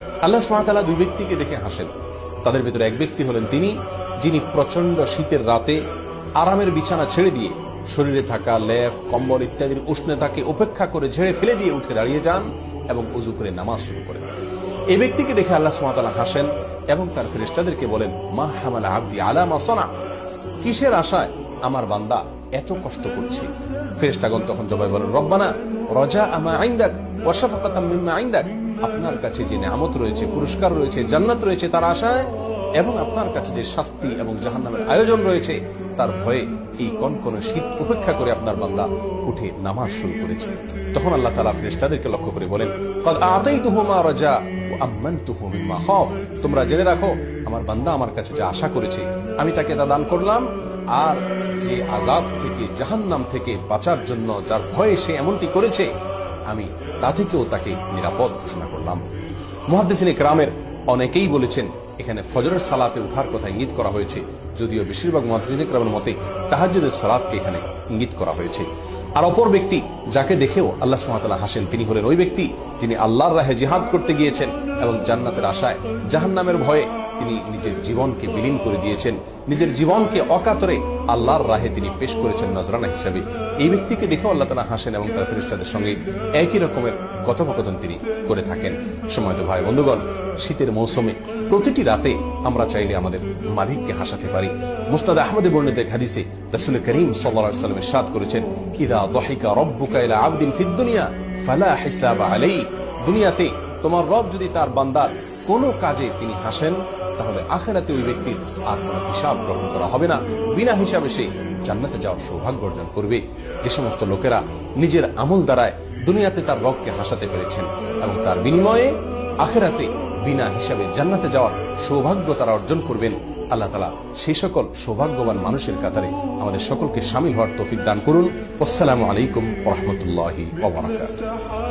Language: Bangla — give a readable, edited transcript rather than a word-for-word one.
আল্লাহ সুবহানাহু ওয়া তাআলা দুই ব্যক্তিকে দেখে হাসেন। তাদের ভিতরে এক ব্যক্তি হলেন তিনি, যিনি প্রচন্ড শীতের রাতে আরামের বিছানা ছেড়ে দিয়ে শরীরে থাকা লেপ কম্বল ইত্যাদির উষ্ণতাকে উপেক্ষা করে ঝেড়ে ফেলে দিয়ে উঠে দাঁড়িয়ে যান এবং ওযু করে নামাজ শুরু করেন। এই ব্যক্তিকে দেখে আল্লাহ সুবহানাহু ওয়া তাআলা হাসেন এবং তার ফেরেশতাদেরকে বলেন, মা হামালা আবদি আলা মা সানা, কিসের আশায় আমার বান্দা এত কষ্ট করছে? ফেরেশতাগণ তখন জবাবে বলেন, রব্বানা রাজা মা ইনদাক ওয়া শাফাকাতাম মিম্মা ইনদাক, আপনার কাছে যে নিয়ামত রয়েছে, পুরস্কার রয়েছে, জান্নাত রয়েছে তার আশায়, এবং আপনার কাছে যে শাস্তি এবং জাহান্নামের আয়োজন রয়েছে তার ভয়ে এই কনকনে শীত উপেক্ষা করে আপনার বান্দা উঠে নামাজ শুরু করেছে। তখন আল্লাহ তাআলা ফেরেশতাদেরকে লক্ষ্য করে বলেন, ক্বাদ আতাইতুহু মা রাজা ওয়া আমানতুহু মিম্মা খাফ, তোমরা জেনে রাখো আমার বান্দা আমার কাছে যা আশা করেছে আমি তাকে তা দান করলাম, আর যে আযাব থেকে জাহান্নাম থেকে বাঁচার জন্য যার ভয়ে সে এমনটি করেছে আমি তা থেকেও তাকে নিরাপদ ঘোষণা করলাম। মুহাদ্দিসিনে কেরামের অনেকেই বলেছেন এখানে ফজরের সালাতে উঠার কথা ইঙ্গিত করা হয়েছে, যদিও বেশিরভাগ মুহাদ্দিসিনে কেরামের মতে তাহাজ্জুদের সালাতকে এখানে ইঙ্গিত করা হয়েছে। আর অপর ব্যক্তি যাকে দেখেও আল্লাহ সুবহানাহু ওয়া তাআলা হাসেন তিনি হলেন ওই ব্যক্তি যিনি আল্লাহর রাহে জিহাদ করতে গিয়েছেন এবং জান্নাতের আশায় জাহান্নামের ভয়ে তিনি নিজের জীবনকে বিলীন করে দিয়েছেন, নিজের জীবনকে অকাতরে আল্লাহর রাহে তিনি পেশ করেছেন নজরানা হিসাবে। এই ব্যক্তিকে দেখেও আল্লাহ তাআলা হাসেন এবং তার ফেরেশতাদের সঙ্গে একই রকমের কথোপকথন তিনি করে থাকেন। সম্মানিত ভাই বন্ধুগণ, শীতের মৌসুমে প্রতিটি রাতে আমরা চাইলে আমাদের মালিককে হাসাতে পারি। মুসনাদ আহমদে বর্ণিত এক হাদিসে রাসূল করিম সাল্লাল্লাহু আলাইহি ওয়াসাল্লাম ইরশাদ করেছেন, ইযা যাহিকা রাব্বুকা ইলা আবদিন ফিদ দুনিয়া ফালা হিসাবা আলাইহি, দুনিয়াতে তোমার রব যদি তার বান্দার কোনো কাজে তিনি হাসেন তাহলে আখিরাতে ওই ব্যক্তির আর কোনো হিসাব গ্রহণ করা হবে না, বিনা হিসাবে সে জান্নাতে যাওয়ার সৌভাগ্য অর্জন করবে। যে সমস্ত লোকেরা নিজের আমল দ্বারায় দুনিয়াতে তার রবকে হাসাতে পেরেছেন এবং তার বিনিময়ে আখিরাতে বিনা হিসাবে জান্নাতে যাওয়ার সৌভাগ্য তারা অর্জন করবেন, আল্লাহ তাআলা সেই সকল সৌভাগ্যবান মানুষের কাতারে আমাদের সকলকে শামিল হওয়ার তৌফিক দান করুন। আসসালামু আলাইকুম ওয়া রাহমাতুল্লাহি ওয়া বারাকাতুহু।